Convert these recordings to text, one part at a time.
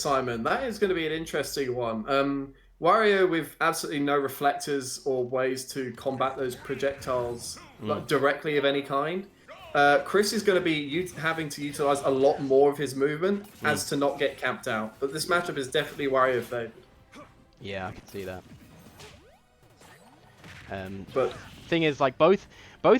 Simon. That is going to be an interesting one. Wario with absolutely no reflectors or ways to combat those projectiles like, directly of any kind. Chris is going to be having to utilize a lot more of his movement as to not get camped out. But this matchup is definitely Wario favored. Yeah, I can see that. But thing is, like both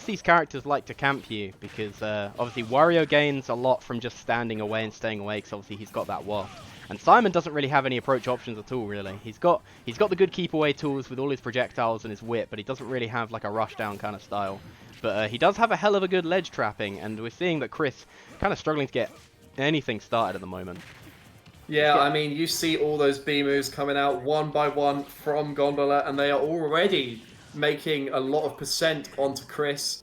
these characters like to camp you because obviously Wario gains a lot from just standing away and staying away because obviously he's got that waft. And Simon doesn't really have any approach options at all, really. He's got the good keep away tools with all his projectiles and his whip, but he doesn't really have like a rush down kind of style. But he does have a hell of a good ledge trapping, and we're seeing that Chris kind of struggling to get anything started at the moment. Yeah, I mean, you see all those B moves coming out one by one from Gondola, and they are already making a lot of percent onto Chris.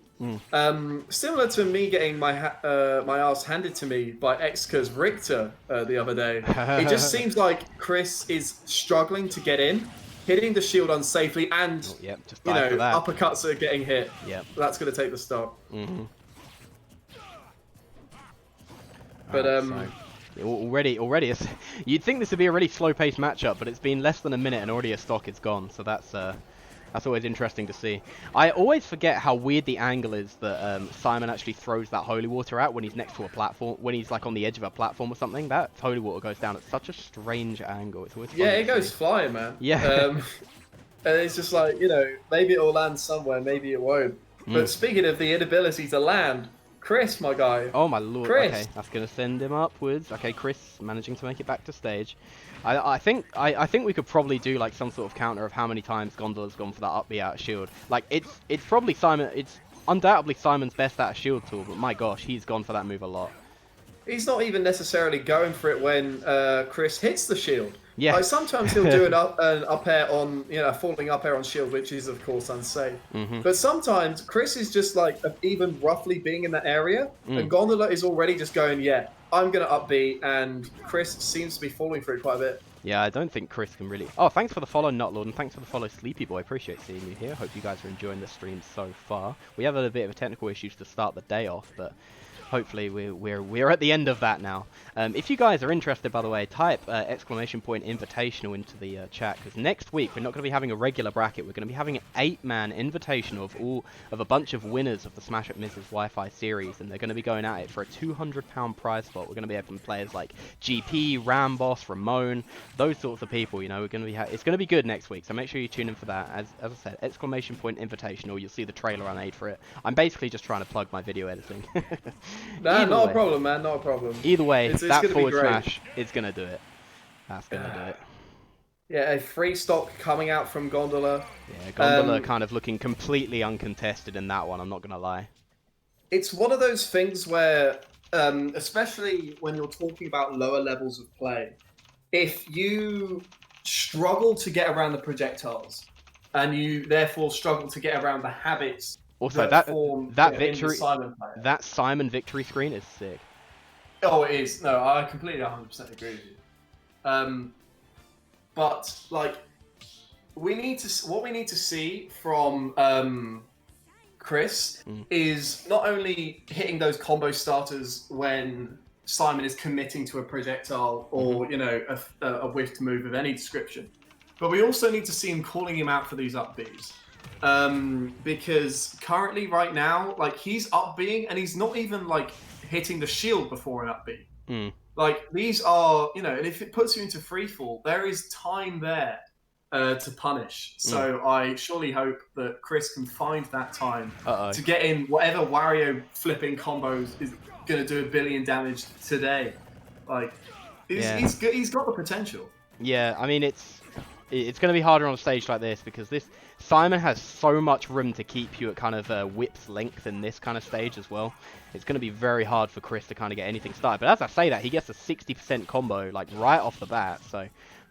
Similar to me getting my ass handed to me by Exca's Richter the other day. It just seems like Chris is struggling to get in, hitting the shield unsafely, and just you know, uppercuts are getting hit. Yep. That's going to take the stock. But already, you'd think this would be a really slow-paced matchup, but it's been less than a minute and already a stock is gone. So that's always interesting to see. I always forget how weird the angle is that Simon actually throws that holy water at when he's next to a platform, when he's like on the edge of a platform or something. That holy water goes down at such a strange angle. It's always it goes flying, man. Yeah. And it's just like, you know, maybe it'll land somewhere, maybe it won't. But speaking of the inability to land, Chris, my guy. Oh my lord. Chris. Okay, that's gonna send him upwards. Okay, Chris managing to make it back to stage. I think we could probably do like some sort of counter of how many times Gondola's gone for that up B out of shield. Like it's probably Simon. It's undoubtedly Simon's best out of shield tool, but my gosh, he's gone for that move a lot. He's not even necessarily going for it when Chris hits the shield. Yeah. Like sometimes he'll do an up air on, you know, falling up air on shield, which is of course unsafe. But sometimes Chris is just like even roughly being in that area, and Gondola is already just going, yeah, I'm gonna up B, and Chris seems to be falling for it quite a bit. Yeah, I don't think Chris can really... Oh, thanks for the follow, Notlord, and thanks for the follow, Sleepy Boy. Appreciate seeing you here. Hope you guys are enjoying the stream so far. We have a bit of technical issues to start the day off, but hopefully we're at the end of that now. If you guys are interested, by the way, type exclamation point invitational into the chat, because next week we're not going to be having a regular bracket. We're going to be having an 8-man invitational of a bunch of winners of the Smash at Mrs. Wi-Fi series, and they're going to be going at it for a £200 prize pot. We're going to be having players like GP, Ramboss, Ramon, those sorts of people. You know, we're going to be it's going to be good next week. So make sure you tune in for that. As I said, exclamation point invitational. You'll see the trailer I made for it. I'm basically just trying to plug my video editing. Nah, not a problem, man. Not a problem. Either way, it's that forward smash is going to do it. That's going to do it. Yeah, a free stock coming out from Gondola. Yeah, Gondola kind of looking completely uncontested in that one, I'm not going to lie. It's one of those things where, especially when you're talking about lower levels of play, if you struggle to get around the projectiles, and you therefore struggle to get around the habits. Also, that Simon victory screen is sick. Oh, it is. No, I completely 100% agree with you. But like, what we need to see from Chris is not only hitting those combo starters when Simon is committing to a projectile or you know a whiffed move of any description, but we also need to see him calling him out for these up Bs. Because currently, right now, like he's up Bing and he's not even like hitting the shield before an up B. Like these are, you know, and if it puts you into freefall, there is time there to punish. So I surely hope that Chris can find that time to get in whatever Wario flipping combos is going to do 1 billion damage today. Like he's got the potential. Yeah, I mean it's going to be harder on a stage like this because Simon has so much room to keep you at kind of whip's length in this kind of stage as well. It's going to be very hard for Chris to kind of get anything started. But as I say that, he gets a 60% combo like right off the bat.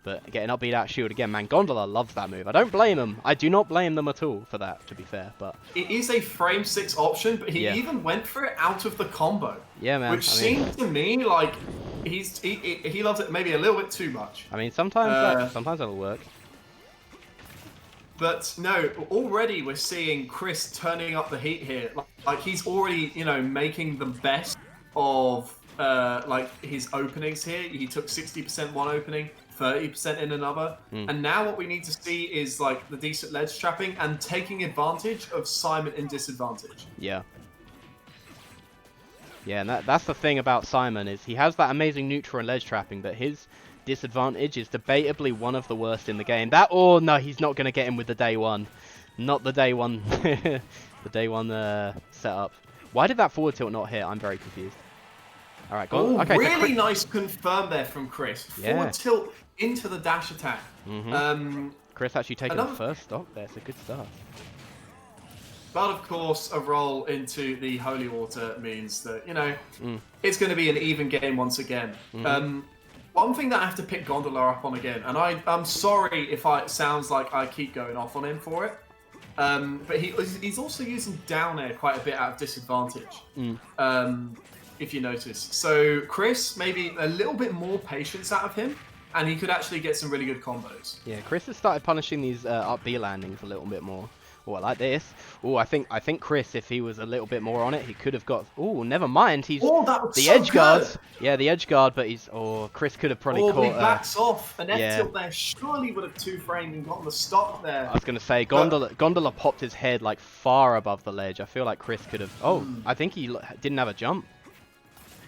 But getting up beat out shield again, man, Gondola loves that move. I don't blame him. I do not blame them at all for that, to be fair. But it is a frame 6 option, but he even went for it out of the combo. Yeah, man. Which seems to me like he loves it maybe a little bit too much. I mean, sometimes that'll work. But no, already we're seeing Chris turning up the heat here. Like he's already, you know, making the best of like his openings here. He took 60% one opening, 30% in another, and now what we need to see is like the decent ledge trapping and taking advantage of Simon in disadvantage. Yeah. Yeah, and that's the thing about Simon, is he has that amazing neutral and ledge trapping, but his disadvantage is debatably one of the worst in the game. Oh no, he's not going to get him with the day one. Not the day one, the day one setup. Why did that forward tilt not hit? I'm very confused. All right, go on. Okay, really nice confirm there from Chris. Forward tilt into the dash attack. Chris actually taking the first stock there. It's a good start. But of course, a roll into the holy water means that, you know, it's going to be an even game once again. One thing that I have to pick Gondola up on again, and I'm sorry if it sounds like I keep going off on him for it, but he's also using down air quite a bit out of disadvantage, if you notice. So Chris, maybe a little bit more patience out of him, and he could actually get some really good combos. Yeah, Chris has started punishing these up B landings a little bit more. Oh, I like this. Oh, I think Chris, if he was a little bit more on it, he could have got. Oh, never mind. He's the edge guard. Yeah, the edge guard, but he's. Oh, Chris could have probably caught. He backs off. An F tilt there surely would have two-framed and gotten the stop there. I was gonna say Gondola popped his head like far above the ledge. I feel like Chris could have. Oh, I think he didn't have a jump.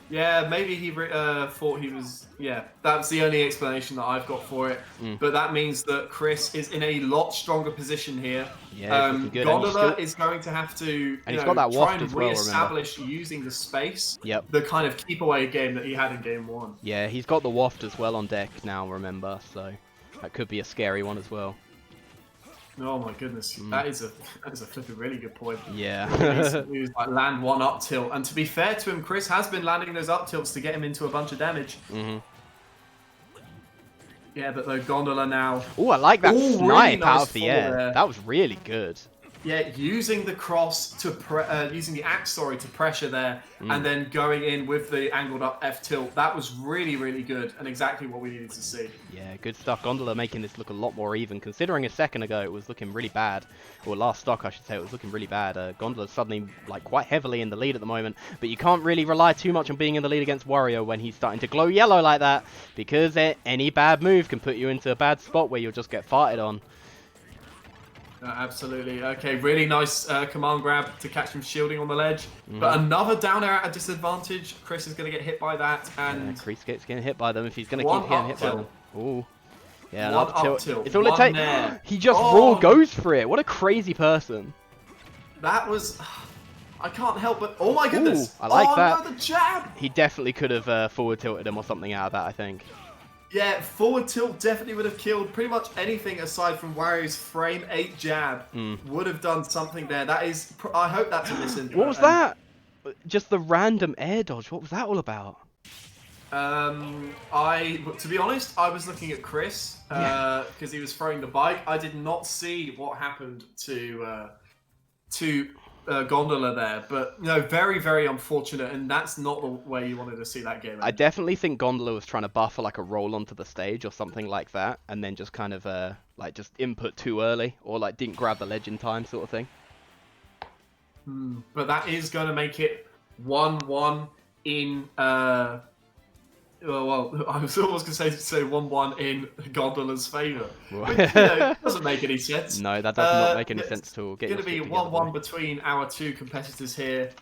Yeah, maybe he thought he was... Yeah, that's the only explanation that I've got for it. But that means that Chris is in a lot stronger position here. Yeah, Gondola is going to have to try and re-establish using the space, the kind of keep-away game that he had in Game 1. Yeah, he's got the waft as well on deck now, remember, so that could be a scary one as well. Oh my goodness, that is a flipping really good point. Yeah. He was like land one up tilt, and to be fair to him, Chris has been landing those up tilts to get him into a bunch of damage. Yeah, but though Gondola now. Oh, I like that snipe really nice out of the air. There. That was really good. Yeah, using the cross to using the axe, sorry, to pressure there, and then going in with the angled up F tilt. That was really, really good, and exactly what we needed to see. Yeah, good stuff. Gondola making this look a lot more even, considering a second ago it was looking really bad, or last stock I should say, it was looking really bad. Gondola's suddenly like quite heavily in the lead at the moment, but you can't really rely too much on being in the lead against Wario when he's starting to glow yellow like that, because any bad move can put you into a bad spot where you'll just get farted on. Absolutely. Okay, really nice command grab to catch him shielding on the ledge. But another down air at a disadvantage. Chris is going to get hit by that. And Chris gets getting hit by them if he's going to keep getting hit by them. Ooh. Yeah, an up tilt. It's all it takes. He just raw goes for it. What a crazy person. That was... I can't help but... Oh my goodness. I like that. No, the jab. He definitely could have forward tilted him or something out of that, I think. Yeah, forward tilt definitely would have killed pretty much anything aside from Wario's frame 8 jab. Would have done something there. That is... I hope that's a misinterpretation. What was that? Just the random air dodge. What was that all about? To be honest, I was looking at Chris because he was throwing the bike. I did not see what happened to Gondola there, but no, very, very unfortunate, and that's not the way you wanted to see that game. I definitely think Gondola was trying to buffer like a roll onto the stage or something like that, and then just kind of like just input too early, or like didn't grab the ledge in time, sort of thing. But that is going to make it 1-1 in. Well, I was almost going to say 1-1 in Gondola's favour. Which, doesn't make any sense. No, that does not make any sense at all. It's going to be 1-1 between our two competitors here.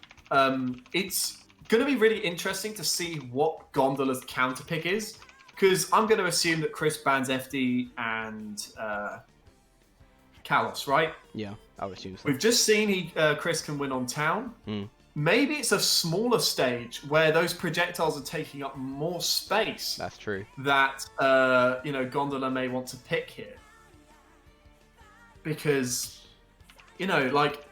It's going to be really interesting to see what Gondola's counter pick is. Because I'm going to assume that Chris bans FD and Kalos, right? Yeah, I would assume so. We've just seen Chris can win on town. Maybe it's a smaller stage where those projectiles are taking up more space. That's true. That Gondola may want to pick here, because like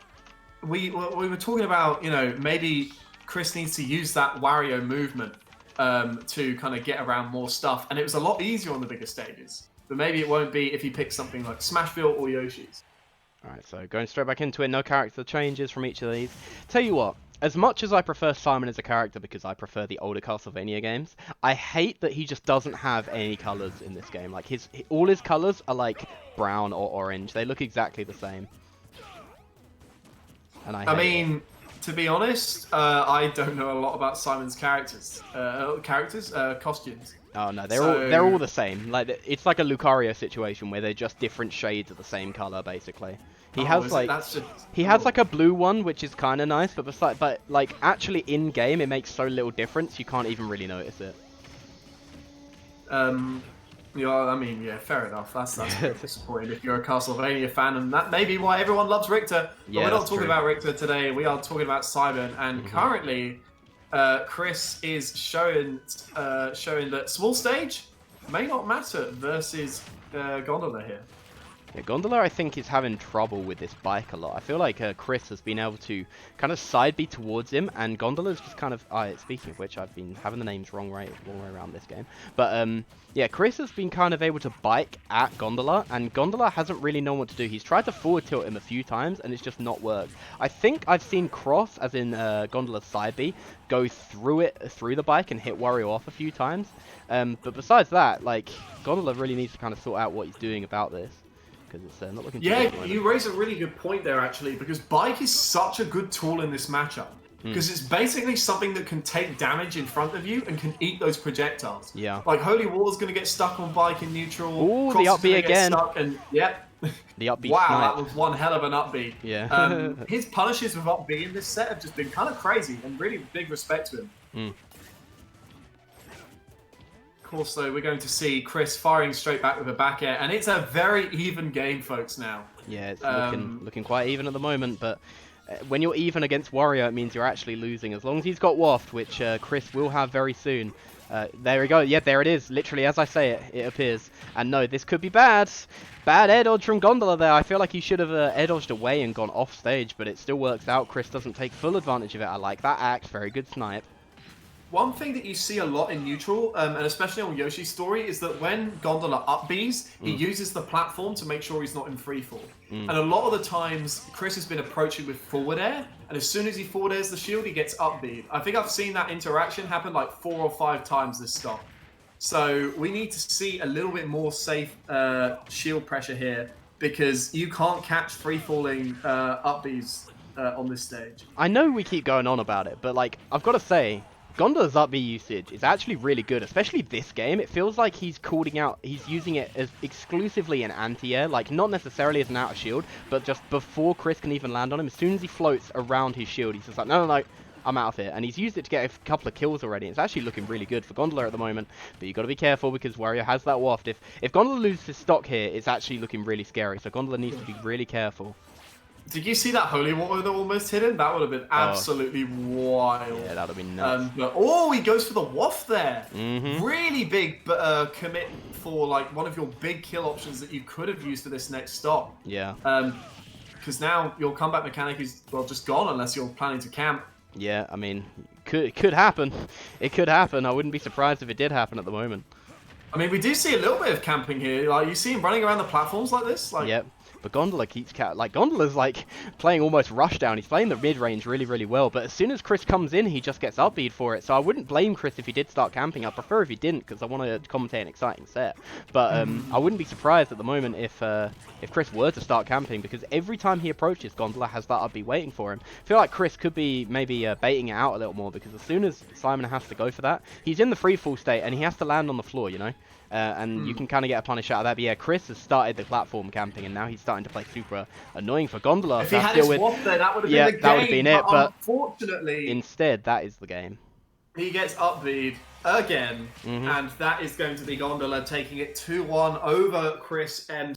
we were talking about, maybe Chris needs to use that Wario movement to kind of get around more stuff, and it was a lot easier on the bigger stages. But maybe it won't be if he picks something like Smashville or Yoshi's. Alright, so going straight back into it, no character changes from each of these. Tell you what, as much as I prefer Simon as a character because I prefer the older Castlevania games, I hate that he just doesn't have any colours in this game. Like all his colours are like brown or orange. They look exactly the same. And I mean, To be honest, I don't know a lot about Simon's costumes. Oh no, they're all the same. Like it's like a Lucario situation where they're just different shades of the same color, basically. He has like has like a blue one, which is kind of nice, but like actually in game, it makes so little difference you can't even really notice it. Yeah, I mean, yeah, fair enough. That's disappointing if you're a Castlevania fan, and that may be why everyone loves Richter. But yeah, we're not talking about Richter today. We are talking about Simon, and currently, Chris is showing that small stage may not matter versus Gondola here. Yeah, Gondola, I think, is having trouble with this bike a lot. I feel like Chris has been able to kind of side B towards him, and Gondola's just kind of... speaking of which, I've been having the names wrong way around this game. But, yeah, Chris has been kind of able to bike at Gondola, and Gondola hasn't really known what to do. He's tried to forward tilt him a few times, and it's just not worked. I think I've seen Cross, as in Gondola's side B, go through the bike and hit Wario off a few times. But besides that, like, Gondola really needs to kind of sort out what he's doing about this. Because it's not looking too good. Yeah, you raise a really good point there, actually, because Bike is such a good tool in this matchup. Because it's basically something that can take damage in front of you and can eat those projectiles. Yeah. Like, Holy War's going to get stuck on Bike in neutral. Ooh, the up B again. And, yep. The up B wow, snipe. that was one hell of an up B. Yeah. His punishes with up B in this set have just been kind of crazy, and really big respect to him. Of course, though, we're going to see Chris firing straight back with a back air, and it's a very even game, folks, now. Yeah, it's looking quite even at the moment, but when you're even against Wario, it means you're actually losing. As long as he's got Waft, which Chris will have very soon. There we go. Yeah, there it is. Literally, as I say it, it appears. And no, this could be bad. Bad air dodge from Gondola there. I feel like he should have air dodged away and gone off stage, but it still works out. Chris doesn't take full advantage of it. I like that act. Very good snipe. One thing that you see a lot in neutral, and especially on Yoshi's story, is that when Gondola up Bs, he uses the platform to make sure he's not in freefall. And a lot of the times, Chris has been approaching with forward air, and as soon as he forward airs the shield, he gets up B'd. I think I've seen that interaction happen like 4 or 5 times this stop. So we need to see a little bit more safe shield pressure here, because you can't catch free-falling up Bs on this stage. I know we keep going on about it, but like, I've got to say, Gondola's up B usage is actually really good, especially this game. It feels like he's using it as exclusively an anti-air, like not necessarily as an outer shield, but just before Chris can even land on him, as soon as he floats around his shield, he's just like, no, I'm out of here. And he's used it to get a couple of kills already. It's actually looking really good for Gondola at the moment, but you've got to be careful because Wario has that waft. If Gondola loses his stock here, it's actually looking really scary, so Gondola needs to be really careful. Did you see that holy water that almost hit him? That would have been absolutely wild. Yeah, that would have been nuts. He goes for the waft there. Really big commit for like one of your big kill options that you could have used for this next stop. Yeah. Because now your comeback mechanic is, well, just gone unless you're planning to camp. Yeah, I mean, it could happen. It could happen. I wouldn't be surprised if it did happen at the moment. I mean, we do see a little bit of camping here. Like, you see him running around the platforms like this. Like, yep. But Gondola keeps Gondola's like playing almost rushdown. He's playing the mid range really, really well. But as soon as Chris comes in, he just gets up B'd for it. So I wouldn't blame Chris if he did start camping. I'd prefer if he didn't because I want to commentate an exciting set. But I wouldn't be surprised at the moment if Chris were to start camping, because every time he approaches, Gondola has that up B waiting for him. I feel like Chris could be maybe baiting it out a little more, because as soon as Simon has to go for that, he's in the free fall state and he has to land on the floor, you know. And you can kind of get a punish out of that. But yeah, Chris has started the platform camping, and now he's starting to play super annoying for Gondola. If he had his waft there, that would have been the game. That would have been it, but unfortunately, instead, that is the game. He gets up B'd again, and that is going to be Gondola taking it 2-1 over ChrisMC.